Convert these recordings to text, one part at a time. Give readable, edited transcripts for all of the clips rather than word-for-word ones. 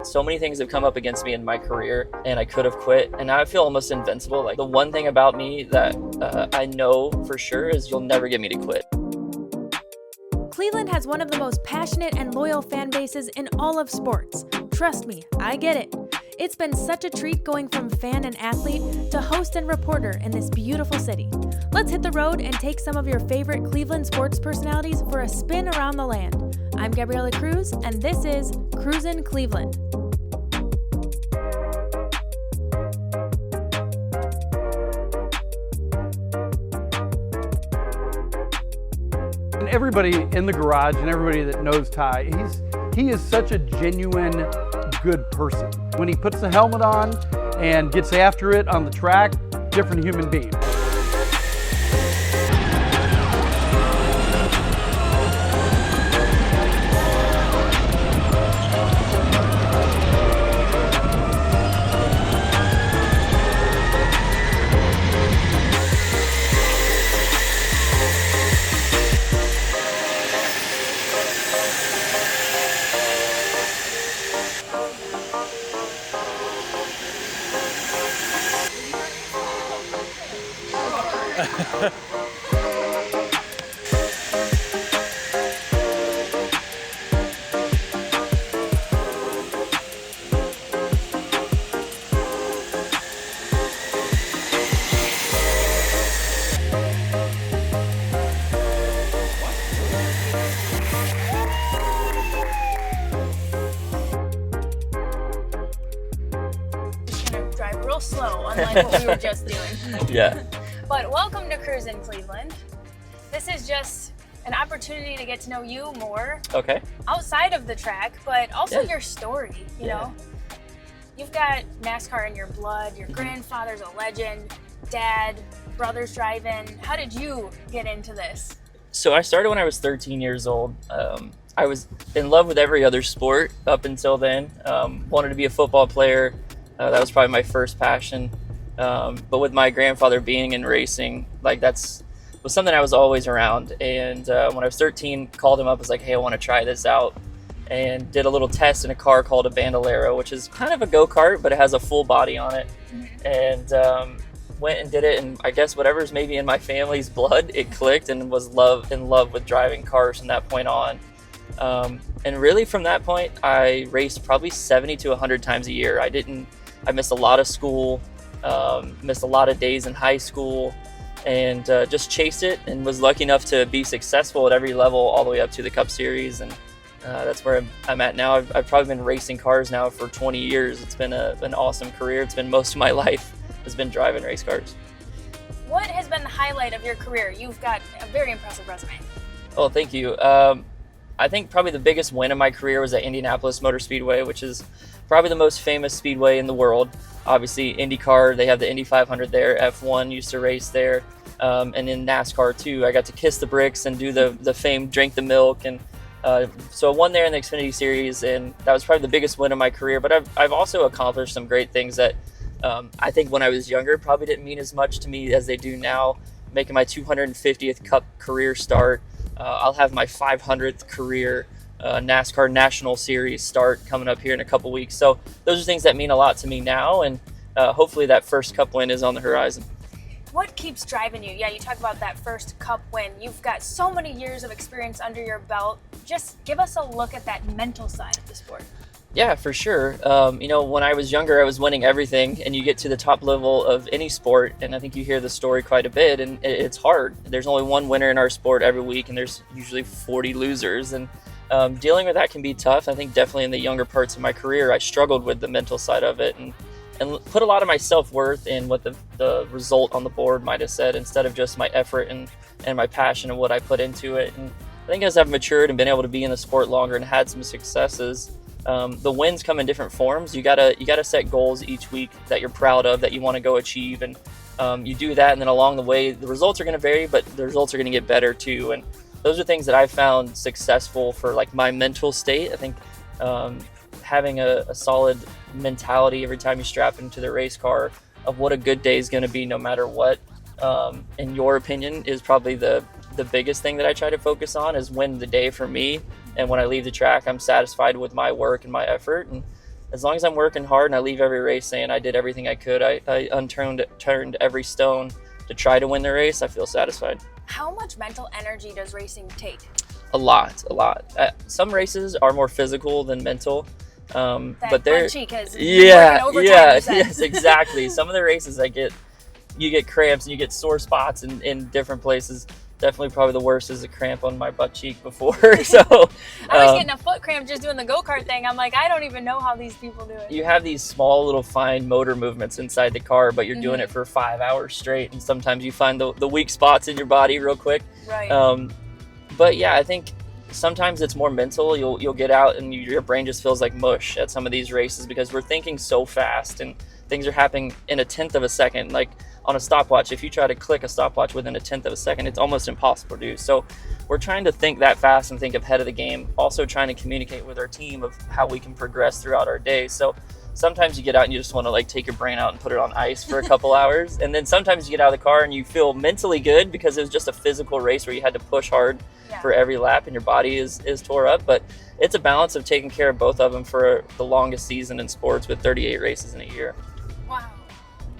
So many things have come up against me in my career and I could have quit, and now I feel almost invincible. Like, the one thing about me that I know for sure is you'll never get me to quit. Cleveland has one of the most passionate and loyal fan bases in all of sports. Trust me, I get it. It's been such a treat going from fan and athlete to host and reporter in this beautiful city. Let's hit the road and take some of your favorite Cleveland sports personalities for a spin around the land. I'm Gabriella Cruz, and this is Cruisin Cleveland. And everybody in the garage and everybody that knows Ty, he is such a genuine good person. When he puts the helmet on and gets after it on the track, different human being. Drive real slow, unlike what we were just doing. Yeah. But welcome to Cruisin Cleveland. This is just an opportunity to get to know you more Okay. outside of the track, but also Yeah. your story, you know? You've got NASCAR in your blood, your grandfather's a legend, dad, brothers driving. How did you get into this? So I started when I was 13 years old. I was in love with every other sport up until then. Wanted to be a football player. That was probably my first passion. But with my grandfather being in racing, like, was something I was always around. And when I was 13, called him up, was like, hey, I want to try this out. And did a little test in a car called a Bandolero, which is kind of a go-kart, but it has a full body on it. And went and did it. And I guess whatever's maybe in my family's blood, it clicked, and was in love with driving cars from that point on. And really from that point, I raced probably 70 to 100 times a year. I missed a lot of school, missed a lot of days in high school, and just chased it, and was lucky enough to be successful at every level all the way up to the Cup Series. And that's where I'm at now. I've probably been racing cars now for 20 years. It's been an awesome career. It's been most of my life has been driving race cars. What has been the highlight of your career? You've got a very impressive resume. Oh, thank you. I think probably the biggest win of my career was at Indianapolis Motor Speedway, which is probably the most famous speedway in the world. Obviously, IndyCar, they have the Indy 500 there. F1 used to race there. And in NASCAR, too. I got to kiss the bricks and do the famed drink the milk. And so I won there in the Xfinity Series, and that was probably the biggest win of my career. But I've also accomplished some great things that I think when I was younger probably didn't mean as much to me as they do now. Making my 250th Cup career start. I'll have my 500th career NASCAR National Series start coming up here in a couple weeks. So those are things that mean a lot to me now, and hopefully that first Cup win is on the horizon. What keeps driving you? Yeah, you talk about that first Cup win. You've got so many years of experience under your belt. Just give us a look at that mental side of the sport. Yeah, for sure. When I was younger, I was winning everything, and you get to the top level of any sport, and I think you hear the story quite a bit, and it's hard. There's only one winner in our sport every week, and there's usually 40 losers, and dealing with that can be tough. I think definitely in the younger parts of my career, I struggled with the mental side of it, and put a lot of my self-worth in what the result on the board might have said, instead of just my effort and my passion and what I put into it. And I think as I've matured and been able to be in the sport longer and had some successes, the wins come in different forms. You gotta set goals each week that you're proud of, that you want to go achieve, and you do that, and then along the way the results are going to vary, but the results are going to get better too. And those are things that I've found successful for, like, my mental state. I think having a solid mentality every time you strap into the race car of what a good day is going to be no matter what, in your opinion, is probably the biggest thing that I try to focus on, is win the day for me. And when I leave the track, I'm satisfied with my work and my effort. And as long as I'm working hard and I leave every race saying I did everything I could, I turned every stone to try to win the race, I feel satisfied. How much mental energy does racing take? A lot. Some races are more physical than mental. But they're butt cheek has yes, exactly. Some of the races you get cramps and you get sore spots in different places. Definitely probably the worst is a cramp on my butt cheek before. So I was getting a foot cramp just doing the go-kart thing. I'm like, I don't even know how these people do it. You have these small little fine motor movements inside the car, but you're doing it for 5 hours straight, and sometimes you find the weak spots in your body real quick. Right. But yeah, I think sometimes it's more mental. You'll get out and your brain just feels like mush at some of these races because we're thinking so fast and things are happening in a tenth of a second. Like on a stopwatch, if you try to click a stopwatch within a tenth of a second, it's almost impossible to do. So we're trying to think that fast and think ahead of the game. Also trying to communicate with our team of how we can progress throughout our day. So sometimes you get out and you just want to like take your brain out and put it on ice for a couple hours. And then sometimes you get out of the car and you feel mentally good because it was just a physical race where you had to push hard for every lap and your body is tore up. But it's a balance of taking care of both of them for the longest season in sports with 38 races in a year. Wow.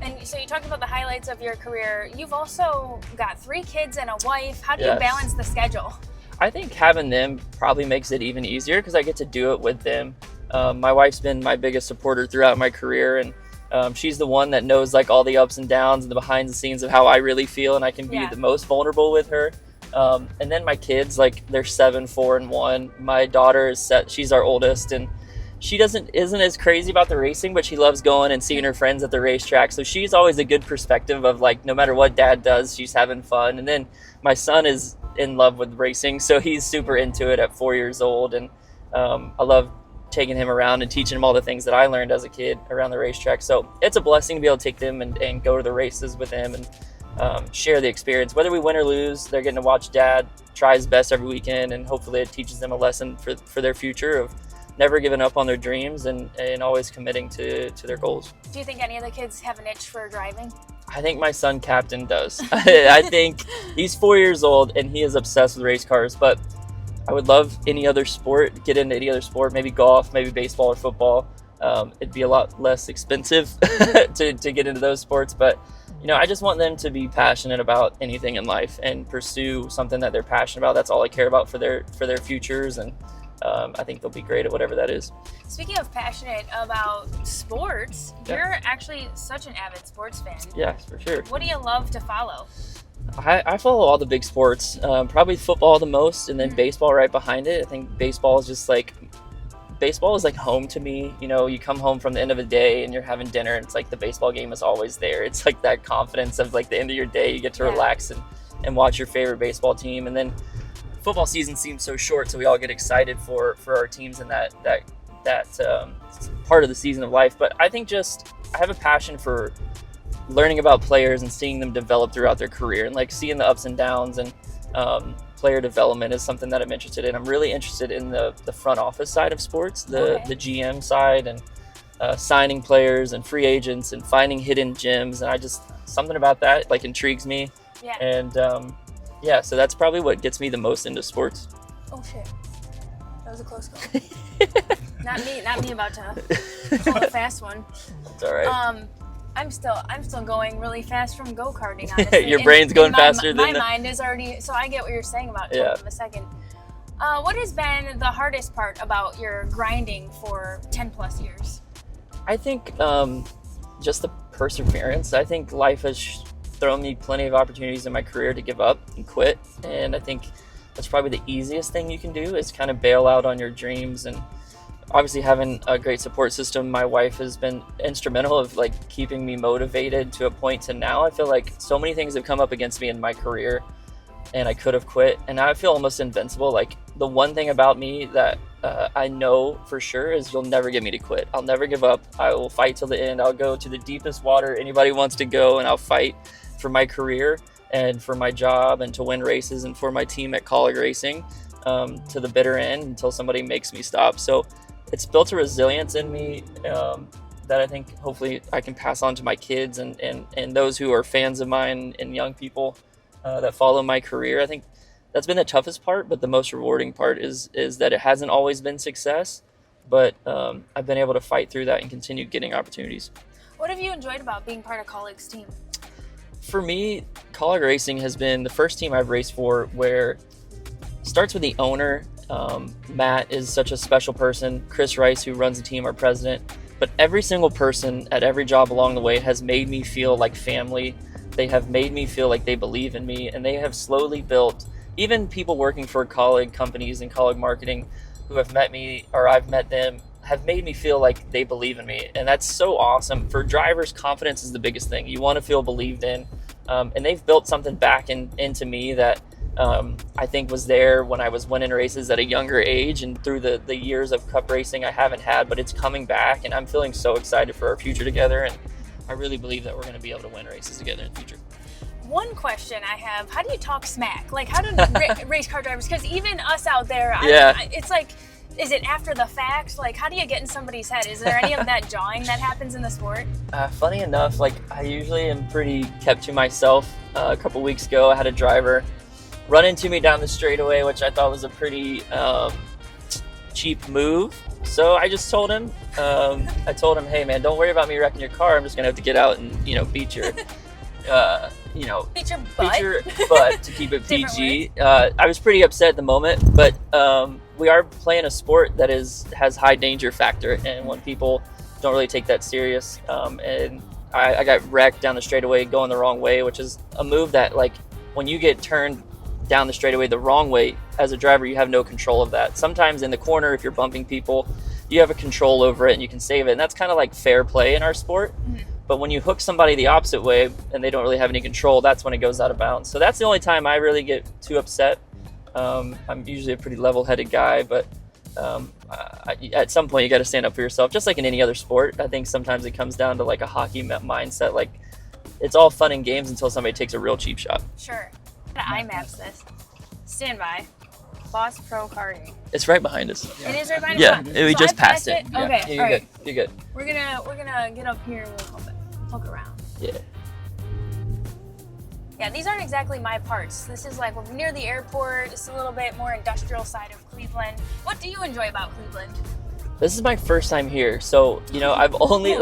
And so you talked about the highlights of your career. You've also got 3 kids and a wife. How do you balance the schedule? I think having them probably makes it even easier because I get to do it with them. My wife's been my biggest supporter throughout my career, and she's the one that knows like all the ups and downs and the behind the scenes of how I really feel, and I can be the most vulnerable with her. And then my kids, like they're 7, 4, and 1. My daughter is she's our oldest, and she isn't as crazy about the racing, but she loves going and seeing her friends at the racetrack. So she's always a good perspective of like, no matter what dad does, she's having fun. And then my son is in love with racing, so he's super into it at 4 years old. And I love taking him around and teaching him all the things that I learned as a kid around the racetrack. So it's a blessing to be able to take them and go to the races with them and share the experience. Whether we win or lose, they're getting to watch dad try his best every weekend, and hopefully it teaches them a lesson for their future of never giving up on their dreams and always committing to their goals. Do you think any of the kids have an itch for driving? I think my son Captain does. I think he's 4 years old and he is obsessed with race cars, but I would love any other sport, get into any other sport, maybe golf, maybe baseball or football. It'd be a lot less expensive to get into those sports, but I just want them to be passionate about anything in life and pursue something that they're passionate about. That's all I care about for their futures, and I think they'll be great at whatever that is. Speaking of passionate about sports, you're actually such an avid sports fan. Yes, for sure. What do you love to follow? I follow all the big sports, probably football the most, and then baseball right behind it. I think baseball is like home to me. You come home from the end of the day and you're having dinner, and it's like the baseball game is always there. It's like that confidence of like the end of your day, you get to relax and watch your favorite baseball team. And then football season seems so short, so we all get excited for our teams in that part of the season of life. But I think I have a passion for learning about players and seeing them develop throughout their career, and like seeing the ups and downs, and player development is something that I'm interested in. I'm really interested in the front office side of sports, the GM side, and signing players and free agents and finding hidden gems, and something about that like intrigues me. And so that's probably what gets me the most into sports. Oh shit, that was a close call. not me about to pull a fast one. It's all right. I'm still going really fast from go-karting, honestly. Your brain's going faster than my mind is already, so I get what you're saying about it in a second. What has been the hardest part about your grinding for 10 plus years? I think just the perseverance. I think life has thrown me plenty of opportunities in my career to give up and quit, and I think that's probably the easiest thing you can do is kind of bail out on your dreams. And obviously having a great support system, my wife has been instrumental of like keeping me motivated to a point to now. I feel like so many things have come up against me in my career and I could have quit, and now I feel almost invincible. Like the one thing about me that I know for sure is you'll never get me to quit. I'll never give up. I will fight till the end. I'll go to the deepest water anybody wants to go, and I'll fight for my career and for my job and to win races and for my team at Colleague Racing to the bitter end until somebody makes me stop. So it's built a resilience in me that I think hopefully I can pass on to my kids and those who are fans of mine and young people that follow my career. I think that's been the toughest part, but the most rewarding part is that it hasn't always been success. but I've been able to fight through that and continue getting opportunities. What have you enjoyed about being part of Colleague's team? For me, Colleague Racing has been the first team I've raced for where it starts with the owner. Matt is such a special person. Chris Rice, who runs the team, our president. But every single person at every job along the way has made me feel like family. They have made me feel like they believe in me, and they have slowly built, even people working for Colleague companies and Colleague marketing who have met me or I've met them, have made me feel like they believe in me. And that's so awesome. For drivers, confidence is the biggest thing. You want to feel believed in. And they've built something back into me that I think was there when I was winning races at a younger age, and through the years of cup racing I haven't had, but it's coming back, and I'm feeling so excited for our future together, and I really believe that we're going to be able to win races together in the future. One question I have, how do you talk smack? Like, how do race car drivers, because even us out there, it's like, is it after the fact? Like, how do you get in somebody's head? Is there any of that jawing that happens in the sport? Funny enough, like, I usually am pretty kept to myself. A couple weeks ago, I had a driver run into me down the straightaway, which I thought was a pretty cheap move. So I just told him, hey man, don't worry about me wrecking your car. I'm just gonna have to get out and beat your, Beat your butt? butt to keep it PG. I was pretty upset at the moment, but we are playing a sport that has high danger factor, and when people don't really take that serious, and I got wrecked down the straightaway going the wrong way, which is a move that, like, when you get turned down the straightaway the wrong way, as a driver you have no control of that. Sometimes in the corner, if you're bumping people, you have a control over it and you can save it, and that's kind of like fair play in our sport. But when you hook somebody the opposite way and they don't really have any control, that's when it goes out of bounds. So that's the only time I really get too upset. I'm usually a pretty level-headed guy, but at some point you got to stand up for yourself, just like in any other sport. I think sometimes it comes down to like a hockey mindset. Like, it's all fun and games until somebody takes a real cheap shot. Sure. I maps this. Stand by. Boss GoKarting. It's right behind us. It is right behind us. Yeah, we just passed it. Okay, Yeah, you're good. You're good. We're gonna get up here a little bit. Look around. Yeah. Yeah, these aren't exactly my parts. This is like, we're near the airport. It's a little bit more industrial side of Cleveland. What do you enjoy about Cleveland? This is my first time here, so I've only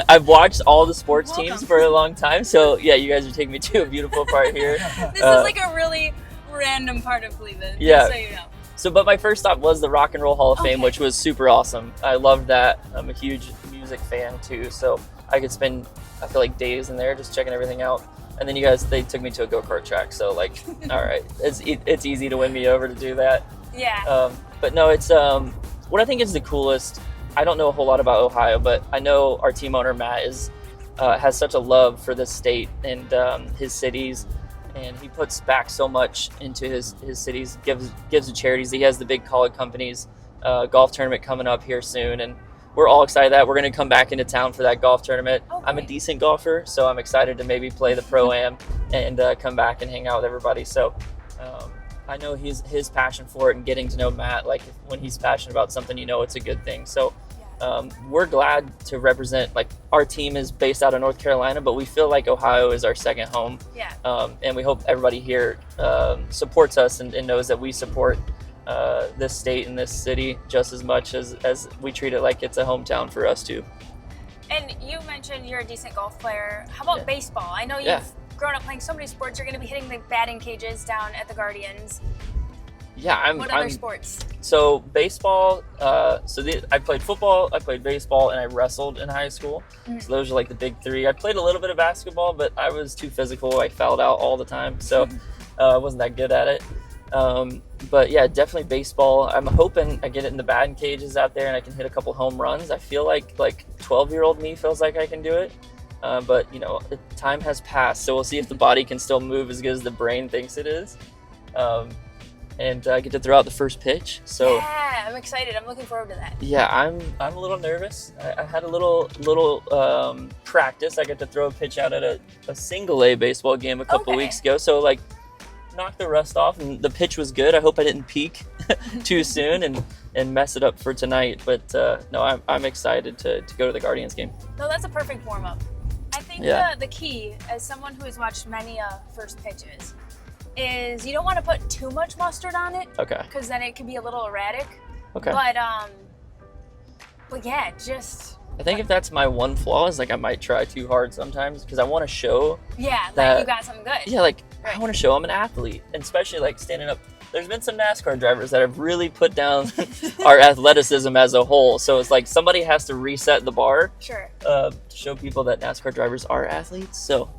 I've watched all the sports teams for a long time. So yeah, you guys are taking me to a beautiful part here. This is like a really random part of Cleveland. Yeah. Just so you know. So, but my first stop was the Rock and Roll Hall of Fame, which was super awesome. I loved that. I'm a huge music fan too, so I could spend, I feel like, days in there just checking everything out. And then they took me to a go-kart track, so like, all right, it's easy to win me over to do that. Yeah. But no, it's what I think is the coolest. I don't know a whole lot about Ohio, but I know our team owner Matt has such a love for this state and his cities, and he puts back so much into his cities, gives to charities. He has the big college companies golf tournament coming up here soon, and we're all excited that we're going to come back into town for that golf tournament. Okay. I'm a decent golfer, so I'm excited to maybe play the Pro-Am and come back and hang out with everybody. So I know his passion for it, and getting to know Matt, like, when he's passionate about something, it's a good thing. So we're glad to represent, like, our team is based out of North Carolina, but we feel like Ohio is our second home. Yeah. And we hope everybody here supports us and knows that we support this state and this city just as much as we treat it like it's a hometown for us too. And you mentioned you're a decent golf player. How about baseball? I know you've grown up playing so many sports. You're going to be hitting the batting cages down at the Guardians. Yeah, What other sports? So baseball. I played football, I played baseball, and I wrestled in high school. Mm-hmm. So those are like the big three. I played a little bit of basketball, but I was too physical. I fouled out all the time, so I wasn't that good at it. But yeah, definitely baseball. I'm hoping I get it in the batting cages out there and I can hit a couple home runs. I feel like 12-year-old me feels like I can do it. But the time has passed, so we'll see if the body can still move as good as the brain thinks it is. And I get to throw out the first pitch. So yeah, I'm excited. I'm looking forward to that. Yeah, I'm a little nervous. I had a little practice. I got to throw a pitch out at a single A baseball game a couple weeks ago. So knocked the rust off, and the pitch was good. I hope I didn't peak too soon and mess it up for tonight. But no, I'm excited to go to the Guardians game. No, that's a perfect warm up. I think the key, as someone who has watched many first pitches, is you don't want to put too much mustard on it. Okay. Because then it can be a little erratic. Okay. But But yeah, just I think if that's my one flaw is like I might try too hard sometimes because I want to show that that you got something good. yeah, like Right. I want to show I'm an athlete, and especially like standing up. There's been some NASCAR drivers that have really put down our athleticism as a whole. So it's like somebody has to reset the bar Sure. to show people that NASCAR drivers are athletes. So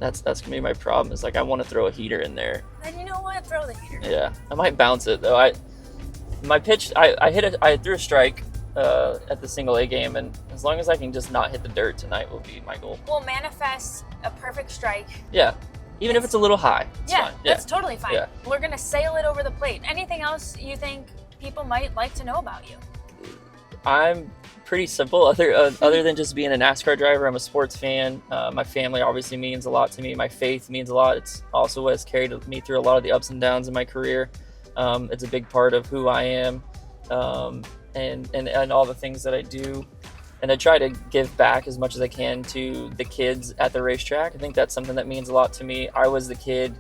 that's gonna be my problem. Is like I want to throw a heater in there. Then you know what? Throw the heater. Yeah, I might bounce it though. I threw a strike at the single A game, and as long as I can just not hit the dirt tonight will be my goal. We'll manifest a perfect strike. Yeah, even if it's a little high, it's fine. Yeah, That's totally fine. Yeah. We're gonna sail it over the plate. Anything else you think people might like to know about you? I'm pretty simple. Other than just being a NASCAR driver, I'm a sports fan. My family obviously means a lot to me. My faith means a lot. It's also what has carried me through a lot of the ups and downs in my career. It's a big part of who I am, and all the things that I do. And I try to give back as much as I can to the kids at the racetrack. I think that's something that means a lot to me. I was the kid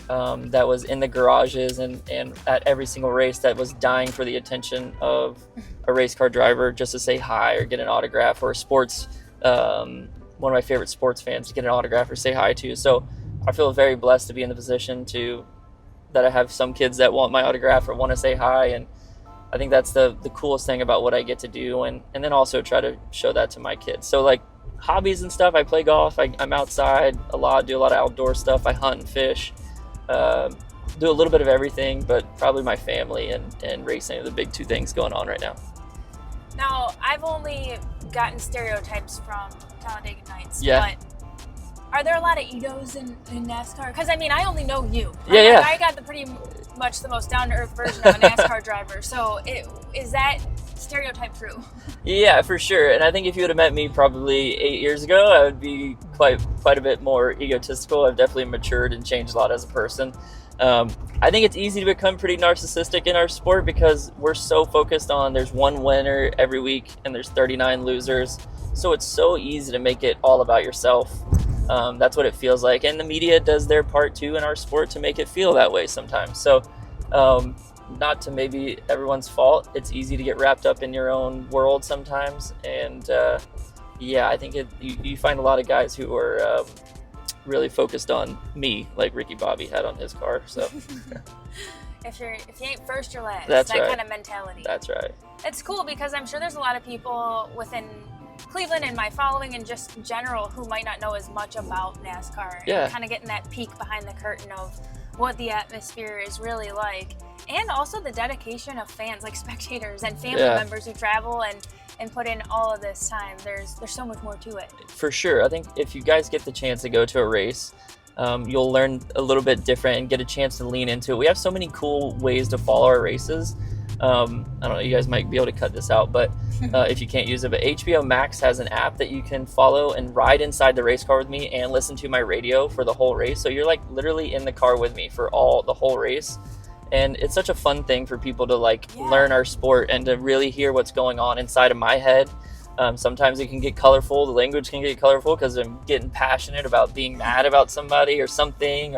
that was in the garages and at every single race that was dying for the attention of a race car driver just to say hi or get an autograph, or a sports, one of my favorite sports fans to get an autograph or say hi to. So I feel very blessed to be in the position that I have some kids that want my autograph or want to say hi, and I think that's the coolest thing about what I get to do, and then also try to show that to my kids. So like hobbies and stuff, I play golf, I'm outside a lot, do a lot of outdoor stuff, I hunt and fish, do a little bit of everything, but probably my family and racing are the big two things going on right now. Now, I've only gotten stereotypes from Talladega Nights, Yeah. but are there a lot of egos in NASCAR? Because, I mean, I only know you. Yeah, yeah. I got pretty much the most down-to-earth version of a NASCAR driver. So is that stereotype true? Yeah, for sure. And I think if you would have met me probably 8 years ago, I would be quite a bit more egotistical. I've definitely matured and changed a lot as a person. I think it's easy to become pretty narcissistic in our sport because we're so focused on there's one winner every week and there's 39 losers. So it's so easy to make it all about yourself. That's what it feels like. And the media does their part too in our sport to make it feel that way sometimes. So not to maybe everyone's fault. It's easy to get wrapped up in your own world sometimes. And yeah, I think you find a lot of guys who are really focused on me, like Ricky Bobby had on his car. So If you ain't first, you're last. That's that right. kind of mentality. That's right. It's cool because I'm sure there's a lot of people within Cleveland and my following and just in general who might not know as much about NASCAR. Yeah. And kind of getting that peek behind the curtain of what the atmosphere is really like. And also the dedication of fans, like spectators and family members who travel and put in all of this time. There's so much more to it. For sure. I think if you guys get the chance to go to a race, you'll learn a little bit different and get a chance to lean into it. We have so many cool ways to follow our races. I don't know, you guys might be able to cut this out, but if you can't use it, but HBO Max has an app that you can follow and ride inside the race car with me and listen to my radio for the whole race. So you're like literally in the car with me for the whole race. And it's such a fun thing for people to learn our sport and to really hear what's going on inside of my head. Sometimes it can get colorful. The language can get colorful because I'm getting passionate about being mad about somebody or something.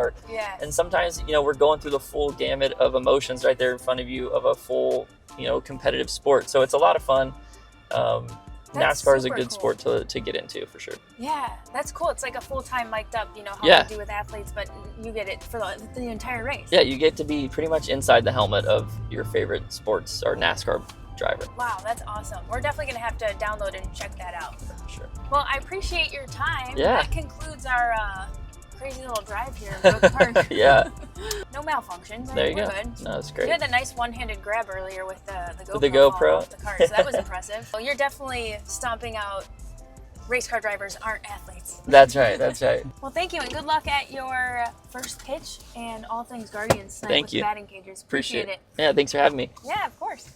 And sometimes, we're going through the full gamut of emotions right there in front of you of a full, competitive sport. So it's a lot of fun. NASCAR is a good sport to get into for sure. Yeah, that's cool. It's like a full-time mic'd up, how we do with athletes, but you get it for the entire race. Yeah, you get to be pretty much inside the helmet of your favorite sports or NASCAR driver. Wow, that's awesome. We're definitely going to have to download and check that out. For sure. Well, I appreciate your time. Yeah. That concludes our crazy little drive here in Brookpark. Yeah. No malfunctions. There you We're go. good. No, that's great. You had a nice one-handed grab earlier with the GoPro. With the GoPro. falling off the car, so that was impressive. Well, you're definitely stomping out race car drivers aren't athletes. That's right. That's right. Well, thank you, and good luck at your first pitch and all things Guardians tonight Thank with you. the batting cages. Appreciate it. Yeah, thanks for having me. Yeah, of course.